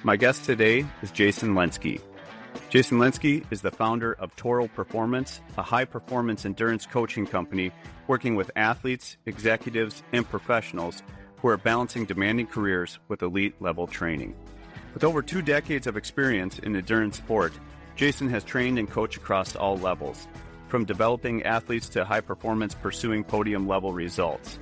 My guest today is Jason Lentzke. Jason Lentzke is the founder of Toro Performance, a high-performance endurance coaching company working with athletes, executives, and professionals who are balancing demanding careers with elite-level training. With over 2 decades of experience in endurance sport, Jason has trained and coached across all levels, from developing athletes to high performance pursuing podium-level results.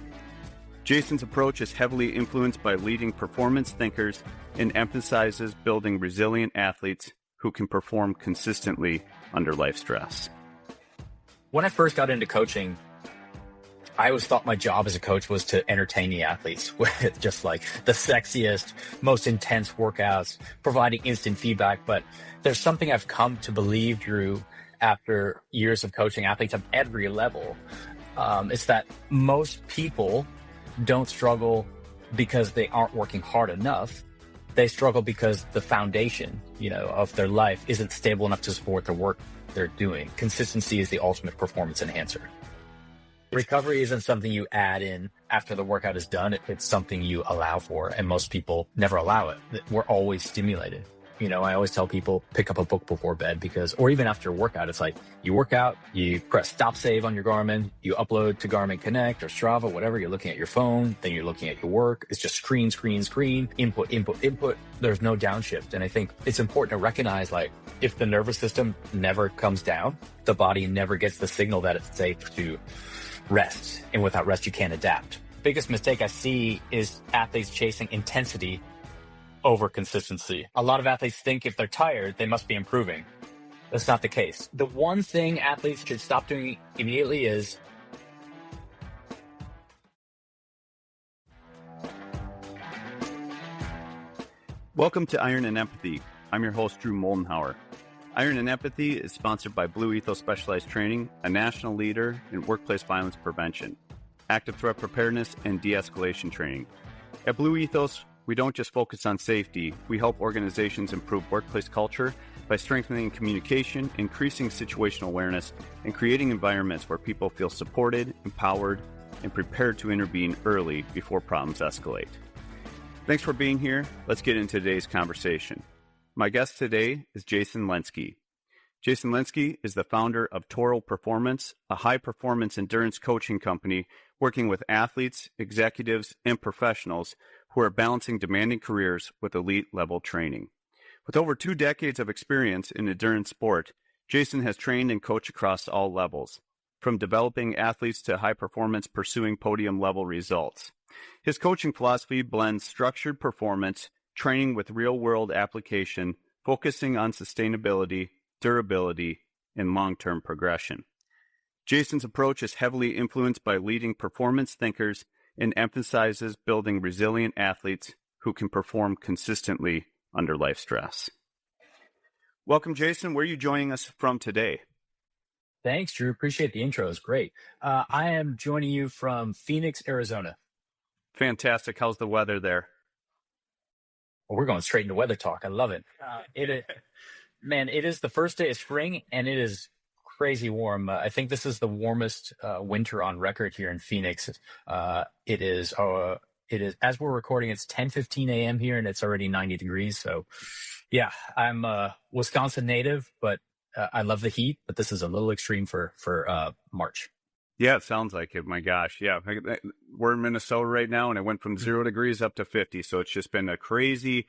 Jason's approach is heavily influenced by leading performance thinkers and emphasizes building resilient athletes who can perform consistently under life stress. When I first got into coaching, I always thought my job as a coach was to entertain the athletes with just like the sexiest, most intense workouts, providing instant feedback. But there's something I've come to believe, Drew, after years of coaching athletes at every level. It's that most people don't struggle because they aren't working hard enough. They struggle because the foundation, of their life isn't stable enough to support the work they're doing. Consistency is the ultimate performance enhancer. Recovery isn't something you add in after the workout is done. It's something you allow for, and most people never allow it. We're always stimulated. I always tell people, pick up a book before bed or even after a workout, it's like you work out, you press stop save on your Garmin, you upload to Garmin Connect or Strava, whatever. You're looking at your phone, then you're looking at your work. It's just screen, input. There's no downshift. And I think it's important to recognize, if the nervous system never comes down, the body never gets the signal that it's safe to rest. And without rest, you can't adapt. Biggest mistake I see is athletes chasing intensity over consistency. A lot of athletes think if they're tired, they must be improving. That's not the case. The one thing athletes should stop doing immediately is Welcome to Iron and Empathy. I'm your host, Drew Moldenhauer. Iron and Empathy is sponsored by Blue Ethos Specialized Training, a national leader in workplace violence prevention, active threat preparedness, and de-escalation training. At Blue Ethos, we don't just focus on safety. We help organizations improve workplace culture by strengthening communication, increasing situational awareness, and creating environments where people feel supported, empowered, and prepared to intervene early before problems escalate. Thanks for being here. Let's get into today's conversation. My guest today is Jason Lentzke. Jason Lentzke is the founder of Toro Performance, a high-performance endurance coaching company working with athletes, executives, and professionals who are balancing demanding careers with elite-level training. With over 2 decades of experience in endurance sport, Jason has trained and coached across all levels, from developing athletes to high-performance pursuing podium-level results. His coaching philosophy blends structured performance, training with real-world application, focusing on sustainability, durability, and long-term progression. Jason's approach is heavily influenced by leading performance thinkers and emphasizes building resilient athletes who can perform consistently under life stress. Welcome, Jason. Where are you joining us from today? Thanks, Drew. Appreciate the intro. It's great. I am joining you from Phoenix, Arizona. Fantastic. How's the weather there? Well, we're going straight into weather talk. I love it. It is the first day of spring, and it is crazy warm. I think this is the warmest winter on record here in Phoenix. It is, as we're recording, it's 10:15 a.m. here, and it's already 90 degrees. So, yeah, I'm a Wisconsin native, but I love the heat. But this is a little extreme for March. Yeah, it sounds like it. My gosh. Yeah. We're in Minnesota right now, and it went from 0 degrees up to 50. So it's just been a crazy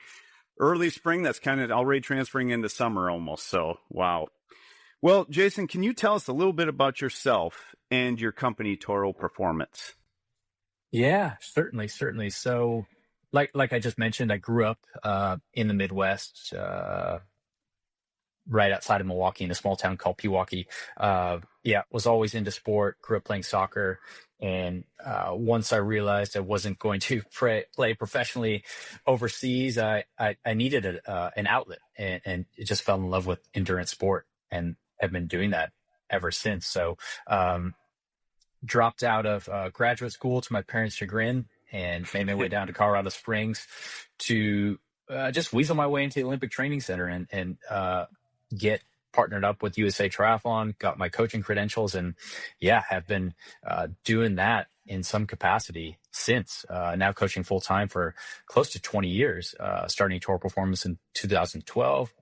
early spring that's kind of already transferring into summer almost. So, wow. Well, Jason, can you tell us a little bit about yourself and your company, Toro Performance? Yeah, certainly. So, like I just mentioned, I grew up in the Midwest, right outside of Milwaukee, in a small town called Pewaukee. Was always into sport. Grew up playing soccer, and once I realized I wasn't going to play professionally overseas, I needed an outlet, and just fell in love with endurance sport, and have been doing that ever since. So dropped out of graduate school to my parents' chagrin, and made my way down to Colorado Springs to just weasel my way into the Olympic Training Center and get partnered up with USA Triathlon, got my coaching credentials, and have been doing that in some capacity since, now coaching full time for close to 20 years, starting Toro Performance in 2012.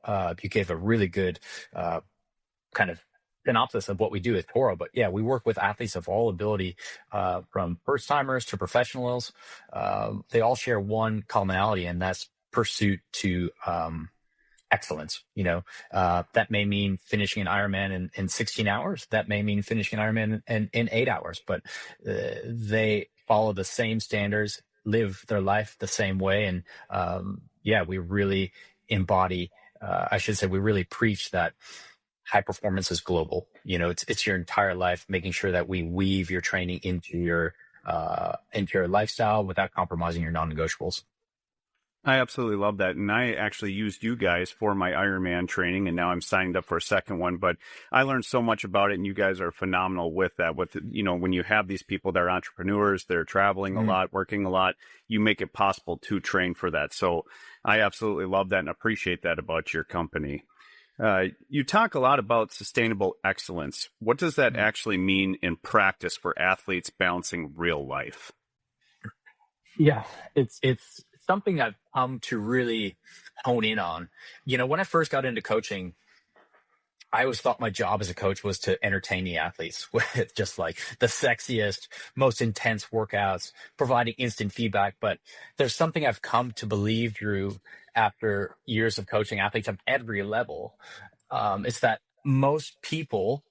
You gave a really good kind of synopsis of what we do at Toro. But yeah, we work with athletes of all ability, from first timers to professionals. They all share one commonality, and that's pursuit to excellence. That may mean finishing an Ironman in 16 hours. That may mean finishing an Ironman in 8 hours, but they follow the same standards, live their life the same way. And yeah, we really embody, we really preach that high performance is global. It's your entire life, making sure that we weave your training into your lifestyle without compromising your non-negotiables. I absolutely love that. And I actually used you guys for my Ironman training, and now I'm signed up for a second one. But I learned so much about it, and you guys are phenomenal with that. When you have these people that are entrepreneurs, they're traveling a lot, working a lot, you make it possible to train for that. So I absolutely love that and appreciate that about your company. You talk a lot about sustainable excellence. What does that actually mean in practice for athletes balancing real life? Yeah, it's something I've come to really hone in on. When I first got into coaching, I always thought my job as a coach was to entertain the athletes with just like the sexiest, most intense workouts, providing instant feedback. But there's something I've come to believe, Drew, after years of coaching athletes at every level. It's that most people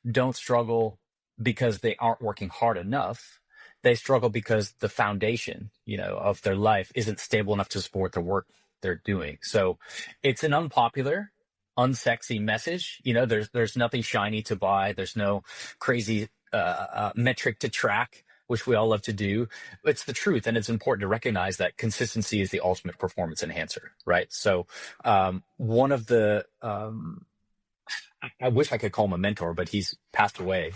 don't struggle because they aren't working hard enough. They struggle because the foundation, of their life isn't stable enough to support the work they're doing. So it's an unpopular, unsexy message. There's nothing shiny to buy. There's no crazy metric to track, which we all love to do. It's the truth. And it's important to recognize that consistency is the ultimate performance enhancer, right? So one of the, I wish I could call him a mentor, but he's passed away.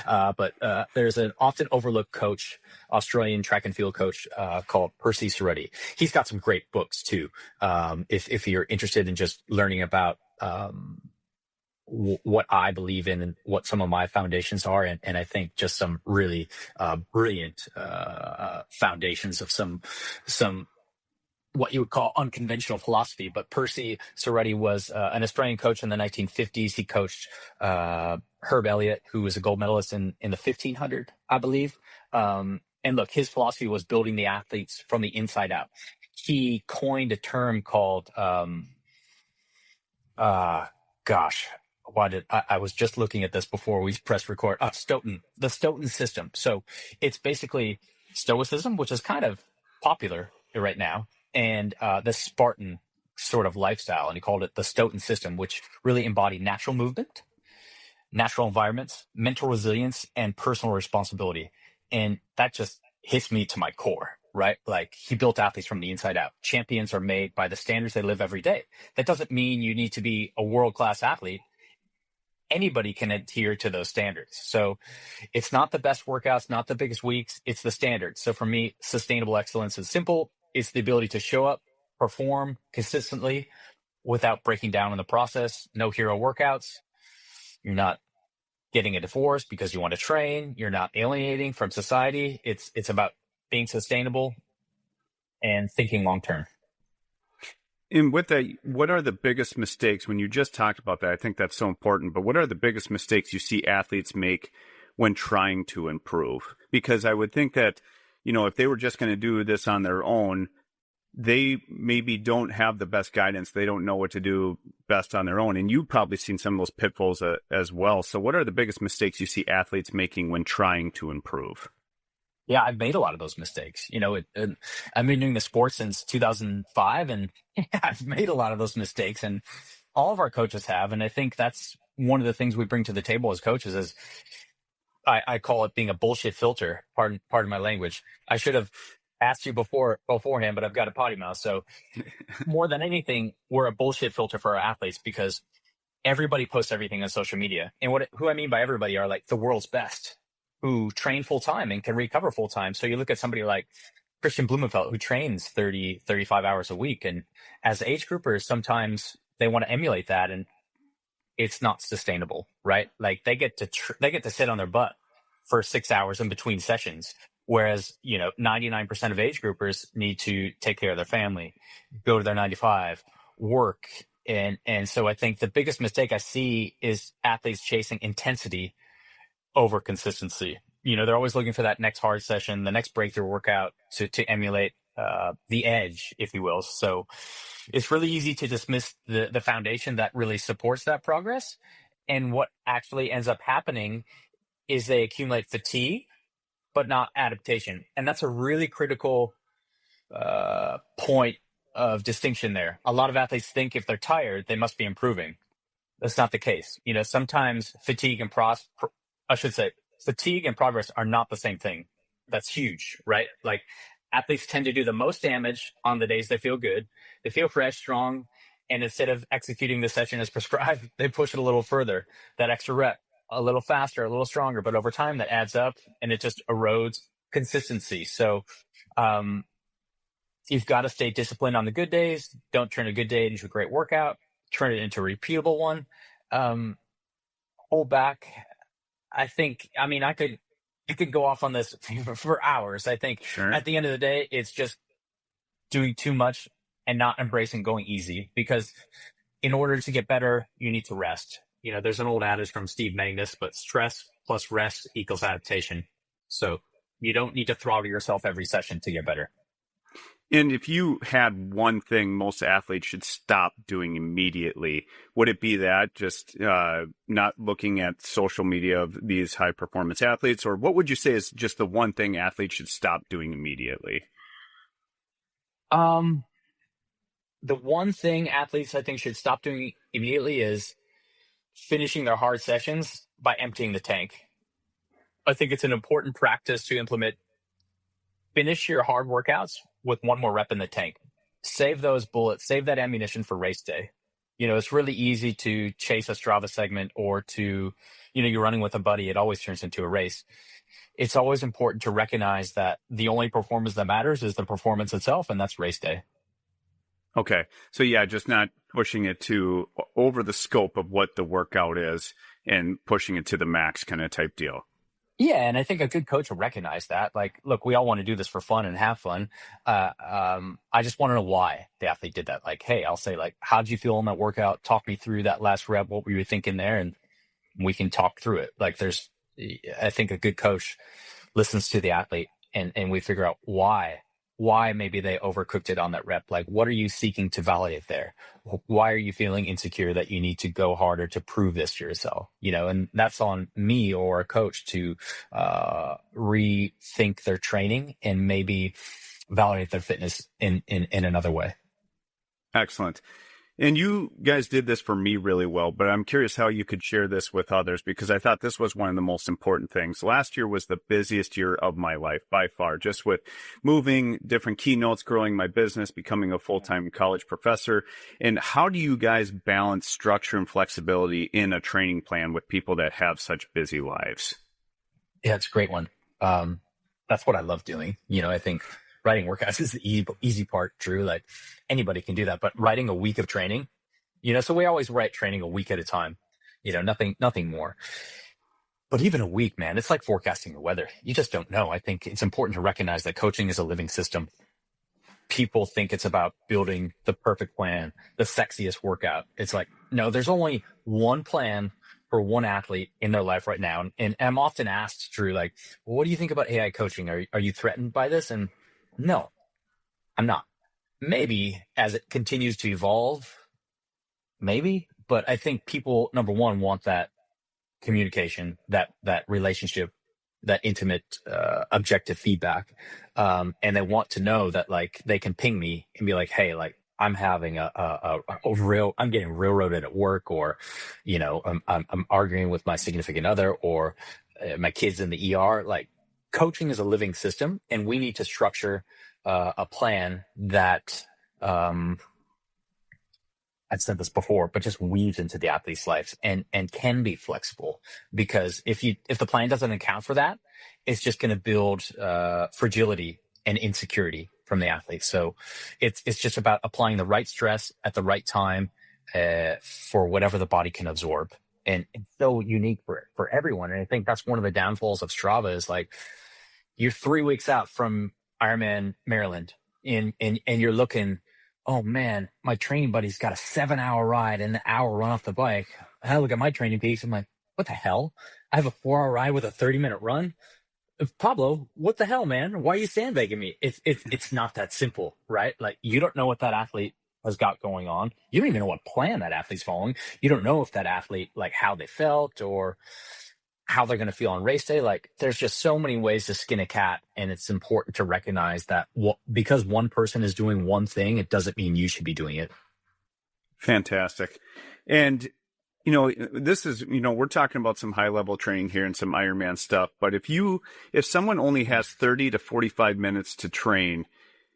But there's an often overlooked coach, Australian track and field coach, called Percy Cerruti. He's got some great books too. If you're interested in just learning about what I believe in and what some of my foundations are, and I think just some really brilliant foundations of some what you would call unconventional philosophy. But Percy Cerruti was an Australian coach in the 1950s. He coached Herb Elliott, who was a gold medalist in the 1500, I believe. And look, his philosophy was building the athletes from the inside out. He coined a term called, I was just looking at this before we pressed record. The Stoughton system. So it's basically Stoicism, which is kind of popular right now, and the Spartan sort of lifestyle. And he called it the Stoughton system, which really embodied natural movement, natural environments, mental resilience, and personal responsibility. And that just hits me to my core, right? Like, he built athletes from the inside out. Champions are made by the standards they live every day. That doesn't mean you need to be a world-class athlete. Anybody can adhere to those standards. So it's not the best workouts, not the biggest weeks, it's the standards. So for me, sustainable excellence is simple. It's the ability to show up, perform consistently without breaking down in the process. No hero workouts. You're not getting a divorce because you want to train. You're not alienating from society. It's about being sustainable and thinking long-term. And with that, what are the biggest mistakes when you just talked about that? I think that's so important, but what are the biggest mistakes you see athletes make when trying to improve? Because I would think that, if they were just going to do this on their own, they maybe don't have the best guidance. They don't know what to do best on their own. And you've probably seen some of those pitfalls as well. So what are the biggest mistakes you see athletes making when trying to improve? Yeah, I've made a lot of those mistakes. I've been doing the sport since 2005, and I've made a lot of those mistakes, and all of our coaches have. And I think that's one of the things we bring to the table as coaches is I call it being a bullshit filter. Pardon my language. I should have asked you beforehand, but I've got a potty mouth. So more than anything, we're a bullshit filter for our athletes because everybody posts everything on social media. And who I mean by everybody are like the world's best, who train full time and can recover full time. So you look at somebody like Christian Blumenfeld, who trains 30, 35 hours a week. And as age groupers, sometimes they want to emulate that, and it's not sustainable, right? Like they get to sit on their butt for 6 hours in between sessions. Whereas, 99% of age groupers need to take care of their family, go to their 9 to 5, work. And so I think the biggest mistake I see is athletes chasing intensity over consistency. They're always looking for that next hard session, the next breakthrough workout to emulate the edge, if you will. So it's really easy to dismiss the foundation that really supports that progress. And what actually ends up happening is they accumulate fatigue, but not adaptation. And that's a really critical point of distinction there. A lot of athletes think if they're tired, they must be improving. That's not the case. Sometimes fatigue and progress are not the same thing. That's huge, right? Like, athletes tend to do the most damage on the days they feel good. They feel fresh, strong, and instead of executing the session as prescribed, they push it a little further, that extra rep, a little faster, a little stronger. But over time, that adds up, and it just erodes consistency. So you've got to stay disciplined on the good days. Don't turn a good day into a great workout. Turn it into a repeatable one. Hold back. You could go off on this for hours. I think At the end of the day, it's just doing too much and not embracing going easy, because in order to get better, you need to rest. There's an old adage from Steve Magnus, but stress plus rest equals adaptation. So you don't need to throttle yourself every session to get better. And if you had one thing most athletes should stop doing immediately, would it be that just not looking at social media of these high performance athletes? Or what would you say is just the one thing athletes should stop doing immediately? The one thing athletes I think should stop doing immediately is finishing their hard sessions by emptying the tank. I think it's an important practice to implement. Finish your hard workouts with one more rep in the tank. Save those bullets, save that ammunition for race day. It's really easy to chase a Strava segment, or to, you're running with a buddy. It always turns into a race. It's always important to recognize that the only performance that matters is the performance itself, and that's race day. Okay. So yeah, just not pushing it to over the scope of what the workout is and pushing it to the max kind of type deal. Yeah, and I think a good coach will recognize that. Like, look, we all want to do this for fun and have fun. I just want to know why the athlete did that. Like, hey, I'll say, like, how'd you feel in that workout? Talk me through that last rep. What were you thinking there? And we can talk through it. Like, I think a good coach listens to the athlete, and we figure out why maybe they overcooked it on that rep. Like, what are you seeking to validate there? Why are you feeling insecure that you need to go harder to prove this to yourself? And that's on me or a coach to rethink their training and maybe validate their fitness in another way. Excellent. And you guys did this for me really well, but I'm curious how you could share this with others, because I thought this was one of the most important things. Last year was the busiest year of my life by far, just with moving, different keynotes, growing my business, becoming a full-time college professor. And how do you guys balance structure and flexibility in a training plan with people that have such busy lives? Yeah, it's a great one. That's what I love doing. I think writing workouts is the easy part, Drew. Like, anybody can do that, but writing a week of training, so we always write training a week at a time, nothing more. But even a week, man, it's like forecasting the weather. You just don't know. I think it's important to recognize that coaching is a living system. People think it's about building the perfect plan, the sexiest workout. It's like, no, there's only one plan for one athlete in their life right now. And I'm often asked, Drew, like, well, what do you think about AI coaching? Are you threatened by this? And no, I'm not. Maybe as it continues to evolve, maybe. But I think people, number one, want that communication, that relationship, that intimate, objective feedback. And they want to know that, like, they can ping me and be like, hey, like, I'm having I'm getting railroaded at work, or, I'm arguing with my significant other, or my kids in the ER. Like, coaching is a living system, and we need to structure a plan that, I've said this before, but just weaves into the athlete's lives and can be flexible. Because if the plan doesn't account for that, it's just going to build fragility and insecurity from the athlete. So it's just about applying the right stress at the right time for whatever the body can absorb. And it's so unique for everyone. And I think that's one of the downfalls of Strava is, like, you're 3 weeks out from Ironman Maryland, and you're looking, oh man, my training buddy's got a 7-hour ride and an hour run off the bike. I look at my training peaks. I'm like, what the hell? I have a 4-hour ride with a 30-minute run. Pablo, what the hell, man? Why are you sandbagging me? It's not that simple, right? Like, you don't know what that athlete has got going on. You don't even know what plan that athlete's following. You don't know if that athlete, like, how they felt or how they're going to feel on race day. Like, there's just so many ways to skin a cat, and it's important to recognize that because one person is doing one thing, it doesn't mean you should be doing it. Fantastic. And this is, we're talking about some high level training here and some Ironman stuff, but if someone only has 30 to 45 minutes to train,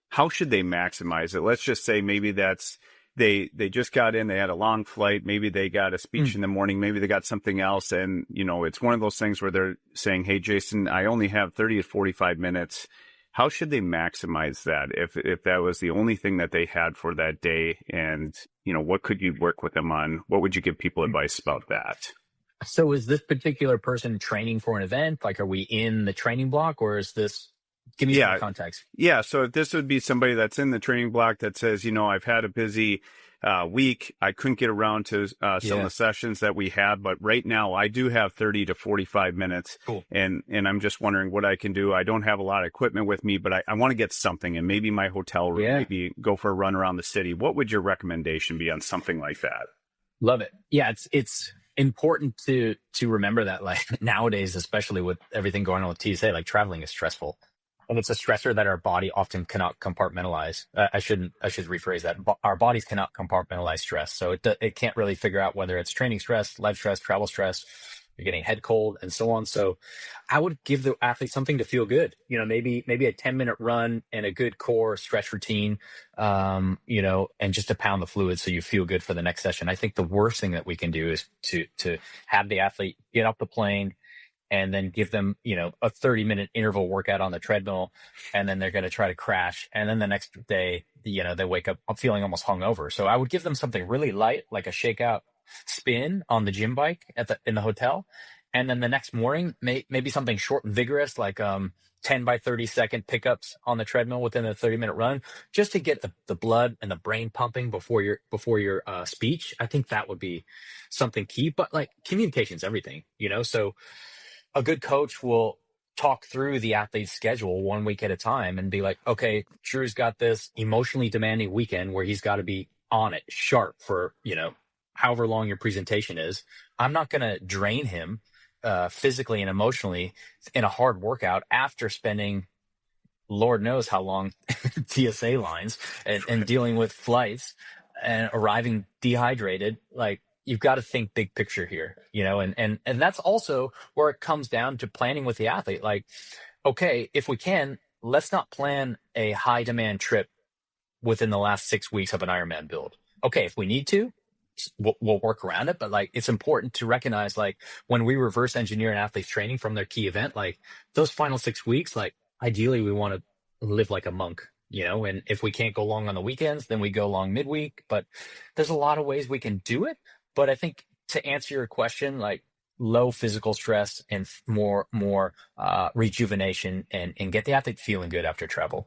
how should they maximize it? Let's just say maybe that's, they just got in, they had a long flight, maybe they got a speech in the morning, maybe they got something else. And, it's one of those things where they're saying, hey, Jason, I only have 30 to 45 minutes. How should they maximize that if that was the only thing that they had for that day? And, what could you work with them on? What would you give people advice about that? So is this particular person training for an event? Like, are we in the training block, or is this, give me some context. Yeah. So if this would be somebody that's in the training block that says, I've had a busy week. I couldn't get around to some of the sessions that we had, but right now I do have 30 to 45 minutes. Cool. And I'm just wondering what I can do. I don't have a lot of equipment with me, but I want to get something, and maybe my hotel room, maybe go for a run around the city. What would your recommendation be on something like that? Love it. Yeah. It's important to remember that, like, nowadays, especially with everything going on with TSA, like, traveling is stressful. And it's a stressor that our body often cannot compartmentalize. I should rephrase that. Our bodies cannot compartmentalize stress. So it can't really figure out whether it's training stress, life stress, travel stress, you're getting head cold, and so on. So I would give the athlete something to feel good. Maybe a 10-minute run and a good core stretch routine, and just to pound the fluid so you feel good for the next session. I think the worst thing that we can do is to have the athlete get off the plane and then give them, a 30-minute interval workout on the treadmill, and then they're going to try to crash. And then the next day, they wake up feeling almost hungover. So I would give them something really light, like a shakeout spin on the gym bike in the hotel. And then the next morning, maybe something short and vigorous, like 10 by 30 second pickups on the treadmill within a 30-minute run, just to get the blood and the brain pumping before your speech. I think that would be something key. But, like, communication's everything, so a good coach will talk through the athlete's schedule 1 week at a time and be like, okay, Drew's got this emotionally demanding weekend where he's got to be on it, sharp for, however long your presentation is. I'm not going to drain him physically and emotionally in a hard workout after spending Lord knows how long TSA lines and dealing with flights and arriving dehydrated. Like, you've got to think big picture here, and that's also where it comes down to planning with the athlete. Like, okay, if we can, let's not plan a high demand trip within the last 6 weeks of an Ironman build. Okay, if we need to, we'll work around it. But, like, it's important to recognize, like, when we reverse engineer an athlete's training from their key event, like, those final 6 weeks, like, ideally we want to live like a monk. And if we can't go long on the weekends, then we go long midweek. But there's a lot of ways we can do it. But I think, to answer your question, like, low physical stress and more rejuvenation and get the athlete feeling good after travel.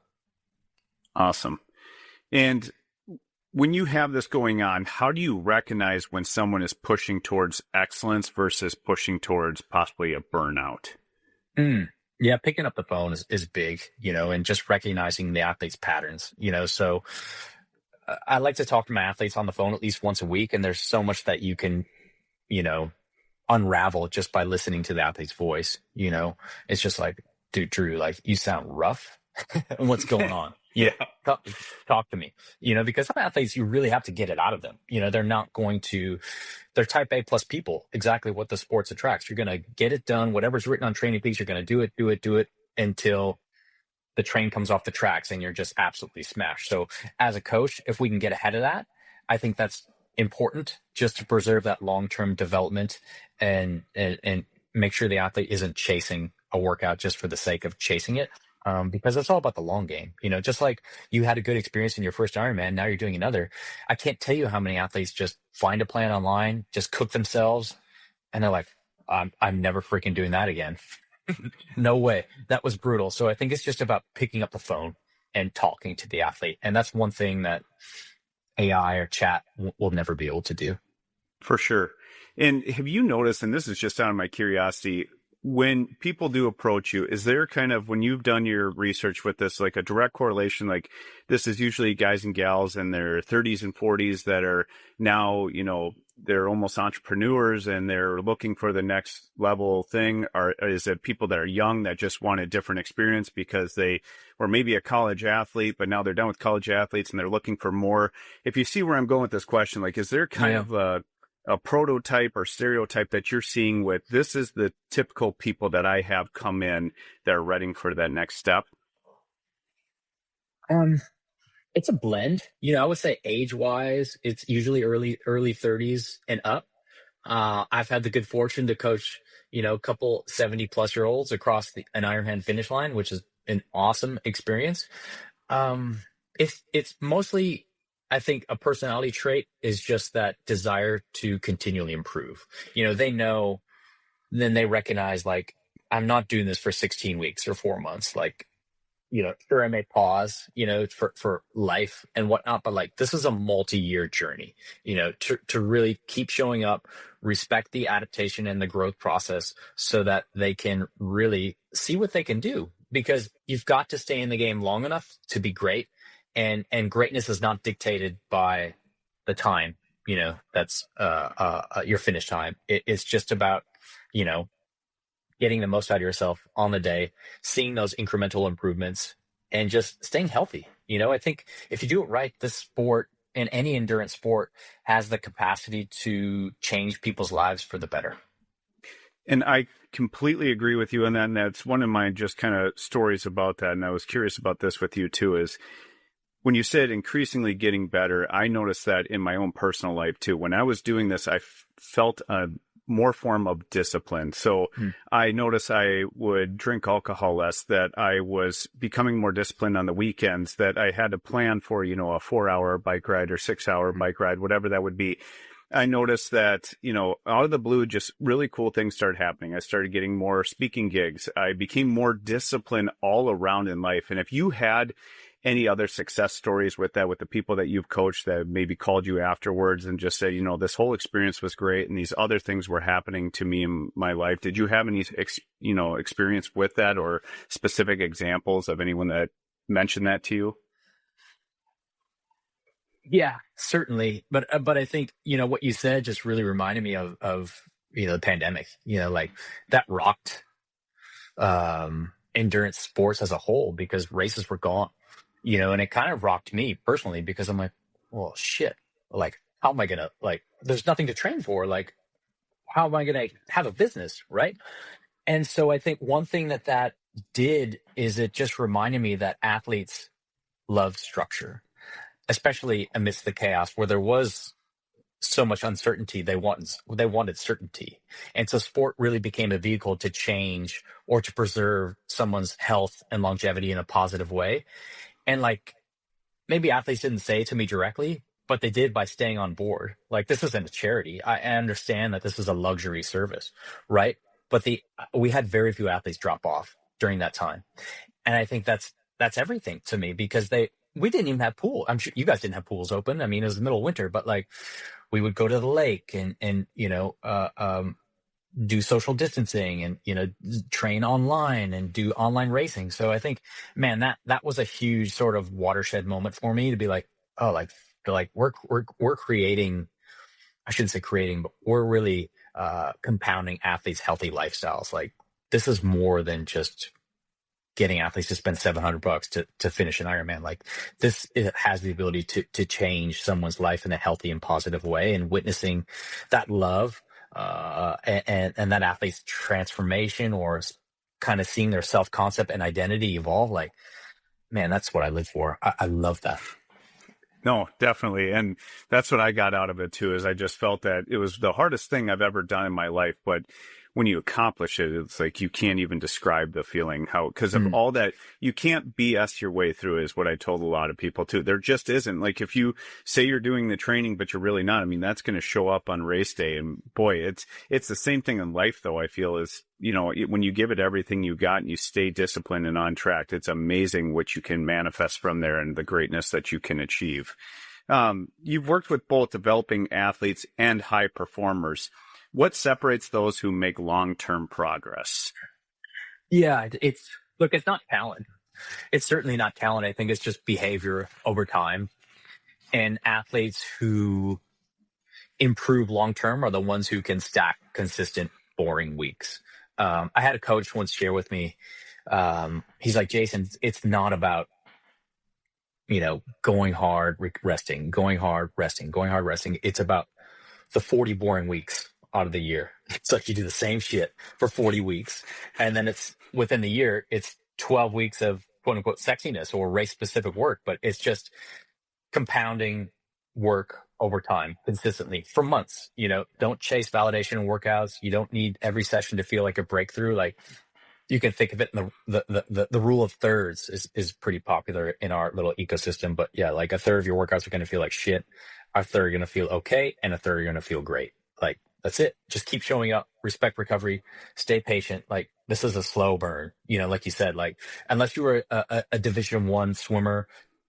Awesome. And when you have this going on, how do you recognize when someone is pushing towards excellence versus pushing towards possibly a burnout? Yeah, picking up the phone is big, and just recognizing the athlete's patterns, so I like to talk to my athletes on the phone at least once a week, and there's so much that you can, unravel just by listening to the athlete's voice. It's just like, dude, Drew, like, you sound rough. What's going on? Yeah, talk to me. Because some athletes, you really have to get it out of them. They're not going to. They're type A plus people. Exactly what the sports attracts. You're going to get it done. Whatever's written on training peaks, you're going to do it until the train comes off the tracks and you're just absolutely smashed. So as a coach, if we can get ahead of that, I think that's important, just to preserve that long-term development and make sure the athlete isn't chasing a workout just for the sake of chasing it. Because it's all about the long game, just like you had a good experience in your first Ironman. Now you're doing another. I can't tell you how many athletes just find a plan online, just cook themselves, and they're like, I'm never freaking doing that again. No way. That was brutal. So I think it's just about picking up the phone and talking to the athlete. And that's one thing that AI or chat will never be able to do. For sure. And have you noticed, and this is just out of my curiosity, when people do approach you, is there kind of, when you've done your research with this, like a direct correlation, like this is usually guys and gals in their 30s and 40s that are now, they're almost entrepreneurs and they're looking for the next level thing? Or is it people that are young that just want a different experience because they were maybe a college athlete, but now they're done with college athletes and they're looking for more? If you see where I'm going with this question, like, is there kind of a prototype or stereotype that you're seeing with, this is the typical people that I have come in that are ready for that next step? It's a blend. I would say age-wise, it's usually early 30s and up. I've had the good fortune to coach, a couple 70-plus-year-olds across an Ironman finish line, which is an awesome experience. It's mostly, I think, a personality trait is just that desire to continually improve. They know, then they recognize, like, I'm not doing this for 16 weeks or 4 months. Like, sure, I may pause, for life and whatnot, but like, this is a multi-year journey, to really keep showing up, respect the adaptation and the growth process so that they can really see what they can do, because you've got to stay in the game long enough to be great. And greatness is not dictated by the time, that's your finish time. It's just about, getting the most out of yourself on the day, seeing those incremental improvements, and just staying healthy. I think if you do it right, this sport and any endurance sport has the capacity to change people's lives for the better. And I completely agree with you on that. And that's one of my just kind of stories about that. And I was curious about this with you too, is when you said increasingly getting better, I noticed that in my own personal life too. When I was doing this, I felt a more form of discipline. So I noticed I would drink alcohol less, that I was becoming more disciplined on the weekends, that I had to plan for, a 4-hour bike ride or 6-hour bike ride, whatever that would be. I noticed that, out of the blue, just really cool things started happening. I started getting more speaking gigs. I became more disciplined all around in life. And if you had any other success stories with that, with the people that you've coached that maybe called you afterwards and just said, this whole experience was great and these other things were happening to me in my life, did you have any, experience with that, or specific examples of anyone that mentioned that to you? Yeah, certainly. But I think, what you said just really reminded me of the pandemic, like that rocked endurance sports as a whole, because races were gone. And it kind of rocked me personally, because I'm like, well, shit, like, how am I going to, like, there's nothing to train for. Like, how am I going to have a business? Right. And so I think one thing that did is it just reminded me that athletes love structure, especially amidst the chaos where there was so much uncertainty. They wanted certainty. And so sport really became a vehicle to change or to preserve someone's health and longevity in a positive way. And like, maybe athletes didn't say it to me directly, but they did by staying on board. Like, this isn't a charity. I understand that this is a luxury service, right? But we had very few athletes drop off during that time. And I think that's everything to me, because we didn't even have pool. I'm sure you guys didn't have pools open. I mean, it was the middle of winter, but like, we would go to the lake and do social distancing and, train online and do online racing. So I think, man, that was a huge sort of watershed moment for me to be like, oh, like we're creating, I shouldn't say creating, but we're really compounding athletes' healthy lifestyles. Like, this is more than just getting athletes to spend $700 to finish an Ironman. Like, it has the ability to change someone's life in a healthy and positive way, and witnessing that love and that athlete's transformation, or kind of seeing their self-concept and identity evolve. Like, man, that's what I live for. I love that. No, definitely. And that's what I got out of it too, is I just felt that it was the hardest thing I've ever done in my life. But when you accomplish it, it's like you can't even describe the feeling because of all that. You can't BS your way through is what I told a lot of people too. There just isn't. Like if you say you're doing the training, but you're really not, I mean, that's going to show up on race day. And boy, it's the same thing in life though. I feel is, when you give it everything you got and you stay disciplined and on track, it's amazing what you can manifest from there and the greatness that you can achieve. You've worked with both developing athletes and high performers. What separates those who make long-term progress? Yeah, it's not talent. It's certainly not talent. I think it's just behavior over time. And athletes who improve long-term are the ones who can stack consistent, boring weeks. I had a coach once share with me, he's like, Jason, it's not about, going hard, resting, going hard, resting, going hard, resting. It's about the 40 boring weeks out of the year. It's like you do the same shit for 40 weeks. And then it's within the year, it's 12 weeks of quote unquote sexiness or race specific work, but it's just compounding work over time consistently for months. Don't chase validation in workouts. You don't need every session to feel like a breakthrough. Like you can think of it in the rule of thirds is pretty popular in our little ecosystem. But yeah, like a third of your workouts are going to feel like shit. A third are going to feel okay. And a third are going to feel great. Like that's it. Just keep showing up, respect recovery, stay patient. Like this is a slow burn, like you said, like unless you were a Division I swimmer,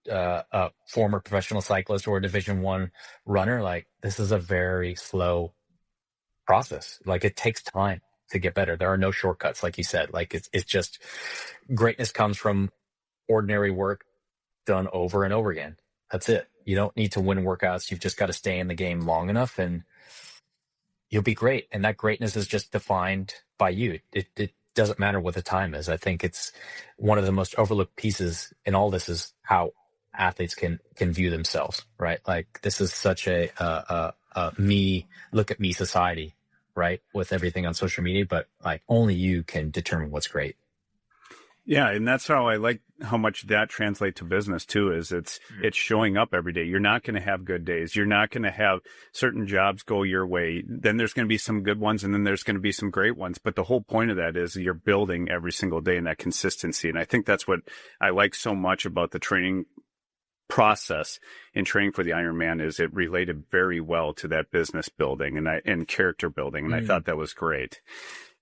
a former professional cyclist or a Division I runner, like this is a very slow process. Like it takes time to get better. There are no shortcuts, like you said. Like it's just greatness comes from ordinary work done over and over again. That's it. You don't need to win workouts. You've just got to stay in the game long enough and you'll be great. And that greatness is just defined by you. It doesn't matter what the time is. I think it's one of the most overlooked pieces in all this is how athletes can view themselves, right? Like this is such a me, look at me society, right? With everything on social media, but like only you can determine what's great. Yeah. And that's how I like how much that translates to business too, is it's showing up every day. You're not going to have good days. You're not going to have certain jobs go your way. Then there's going to be some good ones and then there's going to be some great ones. But the whole point of that is you're building every single day in that consistency. And I think that's what I like so much about the training process in training for the Ironman is it related very well to that business building and character building. And I thought that was great.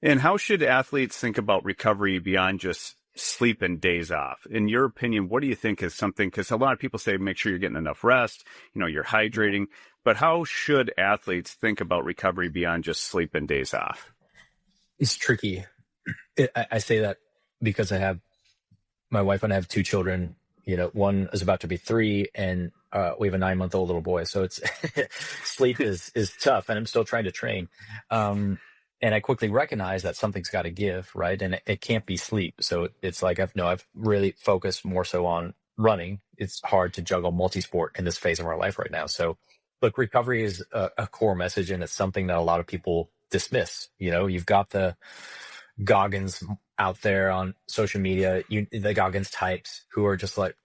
And how should athletes think about recovery beyond just sleep and days off? In your opinion, what do you think is something, because a lot of people say, make sure you're getting enough rest, you're hydrating, but how should athletes think about recovery beyond just sleep and days off? It's tricky. I say that because I have my wife and I have two children. One is about to be 3 and we have a 9-month-old little boy. So it's sleep is tough and I'm still trying to train. And I quickly recognize that something's got to give, right? And it can't be sleep. So it's like I've really focused more so on running. It's hard to juggle multi-sport in this phase of our life right now. So look, recovery is a core message and it's something that a lot of people dismiss. You've got the Goggins out there on social media, the Goggins types who are just like,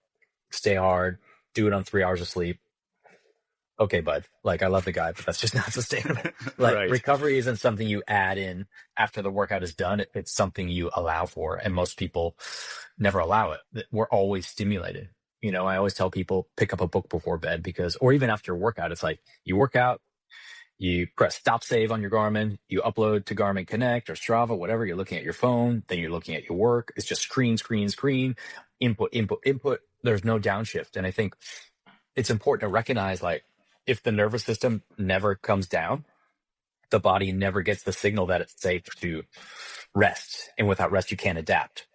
stay hard, do it on 3 hours of sleep. Okay, bud. Like, I love the guy, but that's just not sustainable. Like, right. Recovery isn't something you add in after the workout is done. It's something you allow for. And most people never allow it. We're always stimulated. I always tell people, pick up a book before bed or even after a workout, it's like you work out, you press stop save on your Garmin, you upload to Garmin Connect or Strava, whatever. You're looking at your phone, then you're looking at your work. It's just screen, input. There's no downshift. And I think it's important to recognize, like, if the nervous system never comes down, the body never gets the signal that it's safe to rest. And without rest, you can't adapt.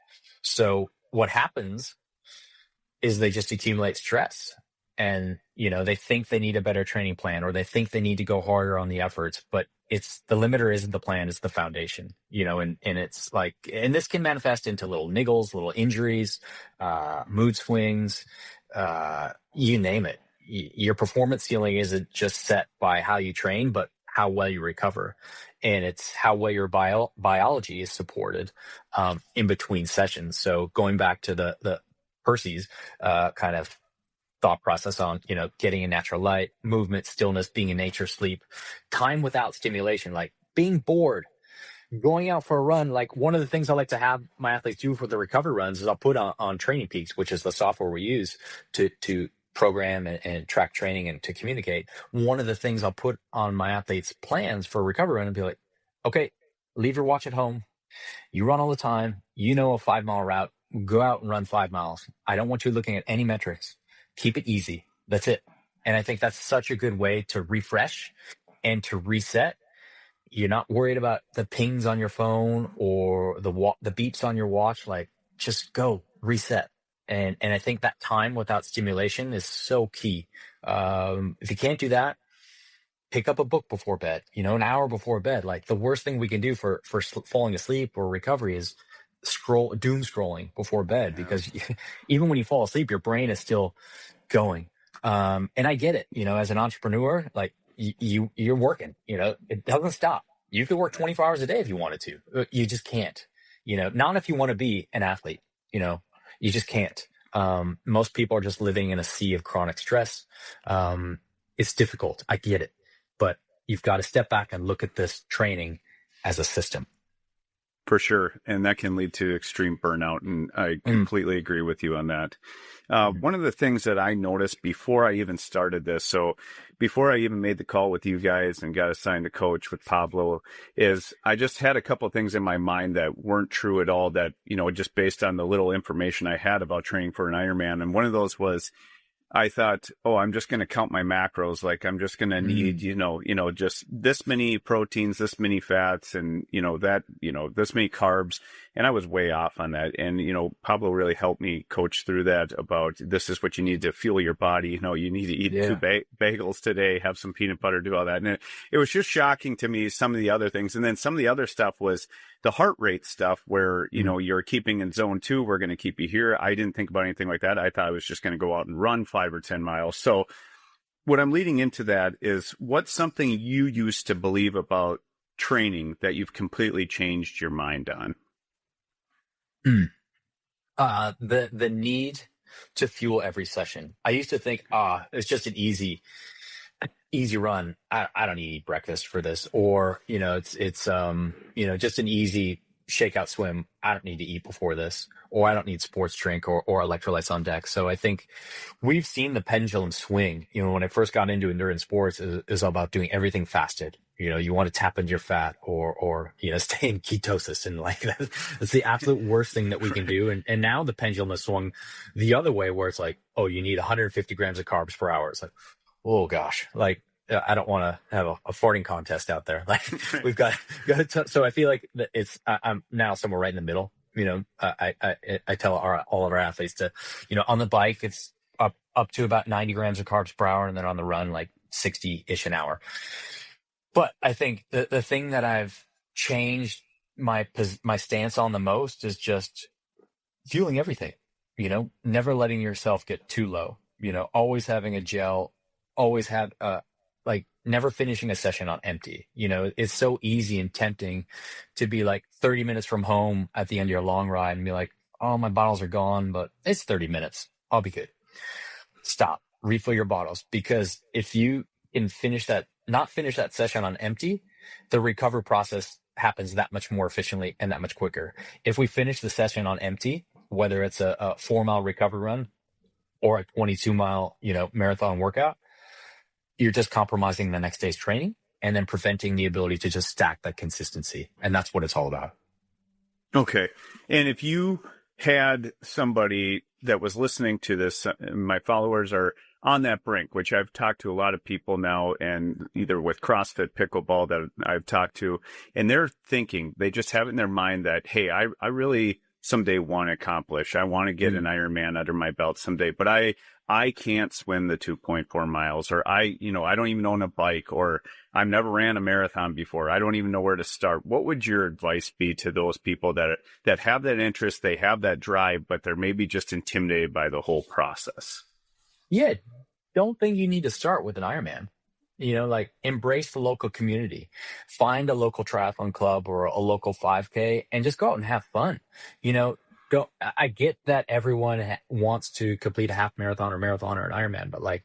So what happens is they just accumulate stress. And, they think they need a better training plan or they think they need to go harder on the efforts, but it's the limiter isn't the plan, it's the foundation, and it's like, and this can manifest into little niggles, little injuries, mood swings, you name it. Your performance ceiling isn't just set by how you train, but how well you recover. And it's how well your biology is supported in between sessions. So going back to the Percy's kind of thought process on, getting in natural light, movement, stillness, being in nature, sleep, time without stimulation, like being bored, going out for a run, like one of the things I like to have my athletes do for the recovery runs is I'll put on Training Peaks, which is the software we use to program and track training and to communicate. One of the things I'll put on my athletes' plans for a recovery run and be like, okay, leave your watch at home. You run all the time. You know a 5-mile route. Go out and run 5 miles. I don't want you looking at any metrics. Keep it easy. That's it. And I think that's such a good way to refresh and to reset. You're not worried about the pings on your phone or the beeps on your watch. Like, just go reset. And I think that time without stimulation is so key. If you can't do that, pick up a book before bed, an hour before bed. Like, the worst thing we can do for falling asleep or recovery is doom scrolling before bed, because even when you fall asleep, your brain is still going. And I get it, as an entrepreneur, like you're working, it doesn't stop. You could work 24 hours a day if you wanted to. You just can't, not if you want to be an athlete, you just can't. Most people are just living in a sea of chronic stress. It's difficult. I get it. But you've got to step back and look at this training as a system. For sure. And that can lead to extreme burnout. And I completely agree with you on that. One of the things that I noticed before I even started this, so before I even made the call with you guys and got assigned to coach with Pablo, is I just had a couple of things in my mind that weren't true at all, that, just based on the little information I had about training for an Ironman. And one of those was, I thought, I'm just going to count my macros. Like, I'm just going to need, just this many proteins, this many fats, and, this many carbs. And I was way off on that. And, Pablo really helped me coach through that about, this is what you need to fuel your body. You need to eat 2 bagels today, have some peanut butter, do all that. And it was just shocking to me, some of the other things. And then some of the other stuff was the heart rate stuff where, you're keeping in zone 2, we're going to keep you here. I didn't think about anything like that. I thought I was just going to go out and run 5 or 10 miles. So what I'm leading into that is, what's something you used to believe about training that you've completely changed your mind on? The need to fuel every session. I used to think, it's just an easy run. I don't need to eat breakfast for this, or it's just an easy shakeout swim. I don't need to eat before this, or I don't need sports drink or electrolytes on deck. So I think we've seen the pendulum swing. When I first got into endurance sports, is all about doing everything fasted. You want to tap into your fat or stay in ketosis, and like that's the absolute worst thing that we can do. And now the pendulum has swung the other way, where it's like, you need 150 grams of carbs per hour. It's like, oh gosh, like I don't want to have a farting contest out there. Like, we've got so I feel like that I'm now somewhere right in the middle. I tell all of our athletes to, on the bike, it's up to about 90 grams of carbs per hour. And then on the run, like 60-ish an hour. But I think the thing that I've changed my stance on the most is just fueling everything, never letting yourself get too low, always having a gel, always have, never finishing a session on empty. It's so easy and tempting to be like 30 minutes from home at the end of your long ride and be like, oh, my bottles are gone, but it's 30 minutes. I'll be good. Stop, refill your bottles, because if you can not finish that session on empty, the recovery process happens that much more efficiently and that much quicker. If we finish the session on empty, whether it's a 4-mile recovery run or a 22-mile, marathon workout, you're just compromising the next day's training and then preventing the ability to just stack that consistency. And that's what it's all about. Okay. And if you had somebody that was listening to this, my followers are on that brink, which I've talked to a lot of people now, and either with CrossFit, pickleball that I've talked to, and they're thinking, they just have it in their mind that, hey, I really someday want to accomplish. I want to get an Ironman under my belt someday, but I can't swim the 2.4 miles, or I don't even own a bike, or I've never ran a marathon before. I don't even know where to start. What would your advice be to those people that have that interest, they have that drive, but they're maybe just intimidated by the whole process? Yeah. Don't think you need to start with an Ironman. Embrace the local community, find a local triathlon club or a local 5K and just go out and have fun. I get that everyone wants to complete a half marathon or an Ironman, but like,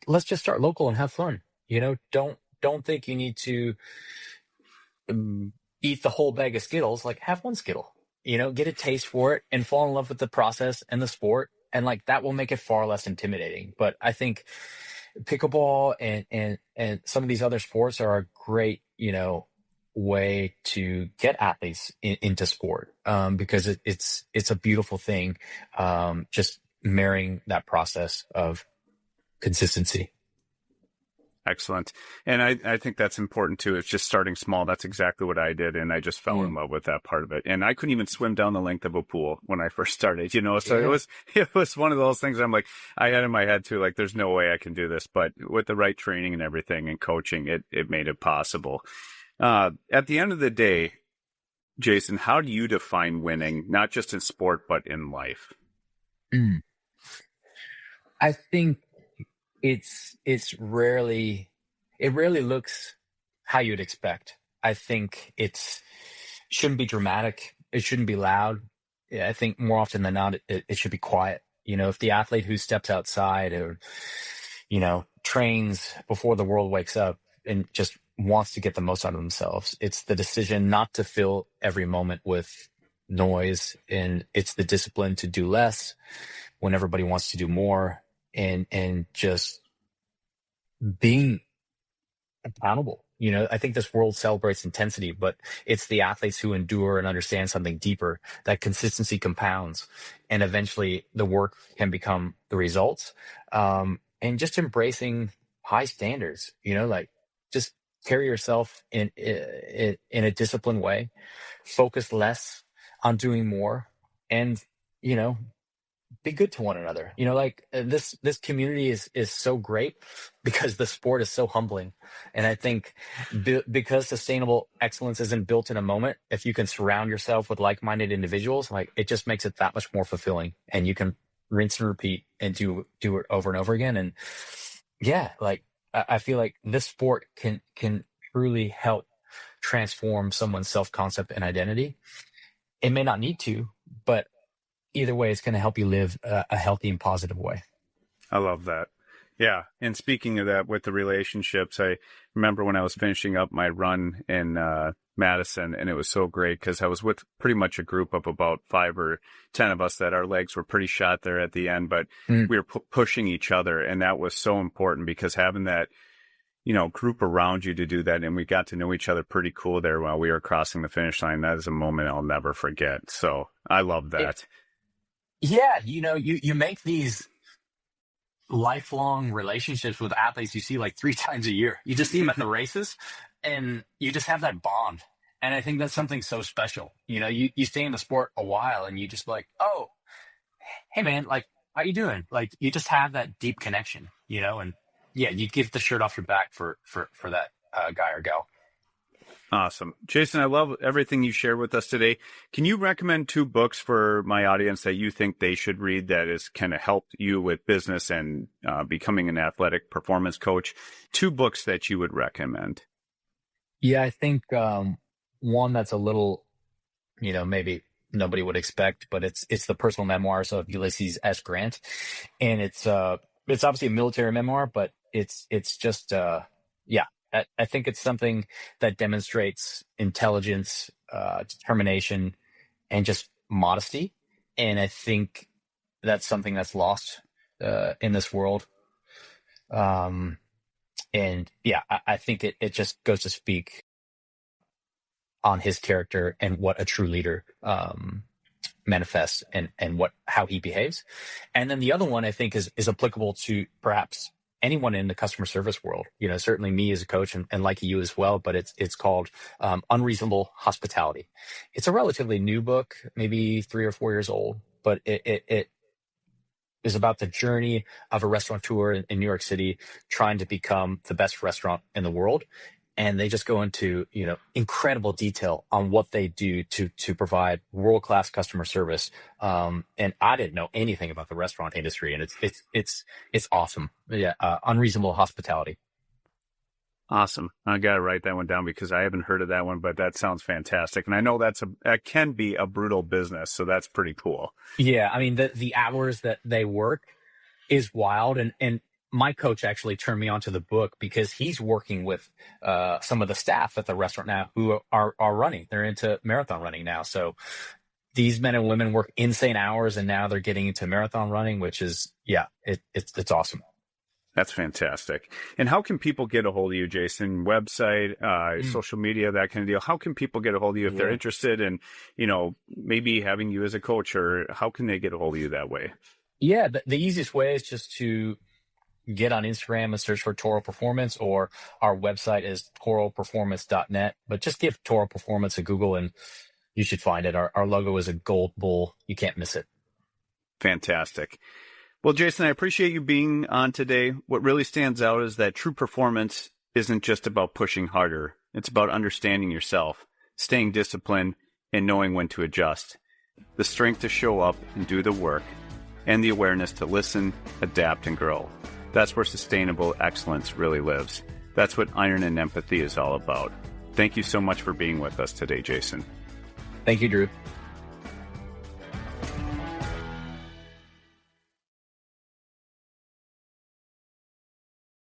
let's just start local and have fun. Don't think you need to eat the whole bag of Skittles, like have one Skittle, get a taste for it and fall in love with the process and the sport. And like that will make it far less intimidating. But I think pickleball and some of these other sports are a great, way to get athletes into sport, because it's a beautiful thing. Just marrying that process of consistency. Excellent. And I think that's important too. It's just starting small. That's exactly what I did. And I just fell in love with that part of it. And I couldn't even swim down the length of a pool when I first started, so it was one of those things I'm like, I had in my head too, like, there's no way I can do this, but with the right training and everything and coaching, it made it possible. At the end of the day, Jason, how do you define winning, not just in sport, but in life? I think it rarely looks how you'd expect. I think shouldn't be dramatic. It shouldn't be loud. Yeah, I think more often than not, it should be quiet. If the athlete who steps outside or, trains before the world wakes up and just wants to get the most out of themselves, it's the decision not to fill every moment with noise, and it's the discipline to do less when everybody wants to do more. And just being accountable. I think this world celebrates intensity, but it's the athletes who endure and understand something deeper. That consistency compounds, and eventually the work can become the results. And just embracing high standards, like just carry yourself in a disciplined way, focus less on doing more, and, be good to one another. This community is so great because the sport is so humbling. And I think because sustainable excellence isn't built in a moment, if you can surround yourself with like-minded individuals, like, it just makes it that much more fulfilling, and you can rinse and repeat and do it over and over again. And yeah, like, I feel like this sport can truly help transform someone's self-concept and identity. It may not need to, but either way, it's going to help you live a healthy and positive way. I love that. Yeah. And speaking of that, with the relationships, I remember when I was finishing up my run in Madison, and it was so great because I was with pretty much a group of about 5 or 10 of us that our legs were pretty shot there at the end, but we were pushing each other. And that was so important because having that, group around you to do that. And we got to know each other pretty cool there while we were crossing the finish line. That is a moment I'll never forget. So I love that. Yeah. You make these lifelong relationships with athletes you see like 3 times a year. You just see them at the races and you just have that bond. And I think that's something so special. You stay in the sport a while and you just like, oh, hey man, like, how you doing? Like, you just have that deep connection, and yeah, you give the shirt off your back for that guy or gal. Awesome. Jason, I love everything you shared with us today. Can you recommend 2 books for my audience that you think they should read that is kind of helped you with business and becoming an athletic performance coach? 2 books that you would recommend. Yeah, I think one that's a little, maybe nobody would expect, but it's the personal memoirs of Ulysses S. Grant. And it's obviously a military memoir, but it's just, I think it's something that demonstrates intelligence, determination, and just modesty. And I think that's something that's lost in this world. And yeah, I think it just goes to speak on his character and what a true leader manifests and how he behaves. And then the other one I think is applicable to perhaps anyone in the customer service world, certainly me as a coach and like you as well, but it's called Unreasonable Hospitality. It's a relatively new book, maybe 3 or 4 years old, but it is about the journey of a restaurateur in New York City trying to become the best restaurant in the world. And they just go into, incredible detail on what they do to provide world-class customer service. And I didn't know anything about the restaurant industry, and it's awesome. Yeah. Unreasonable Hospitality. Awesome. I got to write that one down because I haven't heard of that one, but that sounds fantastic. And I know that can be a brutal business. So that's pretty cool. Yeah. I mean, the hours that they work is wild. And my coach actually turned me onto the book because he's working with some of the staff at the restaurant now who are running. They're into marathon running now. So these men and women work insane hours, and now they're getting into marathon running, which is, it's awesome. That's fantastic. And how can people get a hold of you, Jason? Website, social media, that kind of deal. How can people get a hold of you if they're interested in, maybe having you as a coach, or how can they get a hold of you that way? Yeah, the easiest way is just to get on Instagram and search for Toro Performance, or our website is toroperformance.net. But just give Toro Performance a Google and you should find it. Our logo is a gold bull. You can't miss it. Fantastic. Well, Jason, I appreciate you being on today. What really stands out is that true performance isn't just about pushing harder. It's about understanding yourself, staying disciplined, and knowing when to adjust. The strength to show up and do the work, and the awareness to listen, adapt, and grow. That's where sustainable excellence really lives. That's what Iron and Empathy is all about. Thank you so much for being with us today, Jason. Thank you, Drew.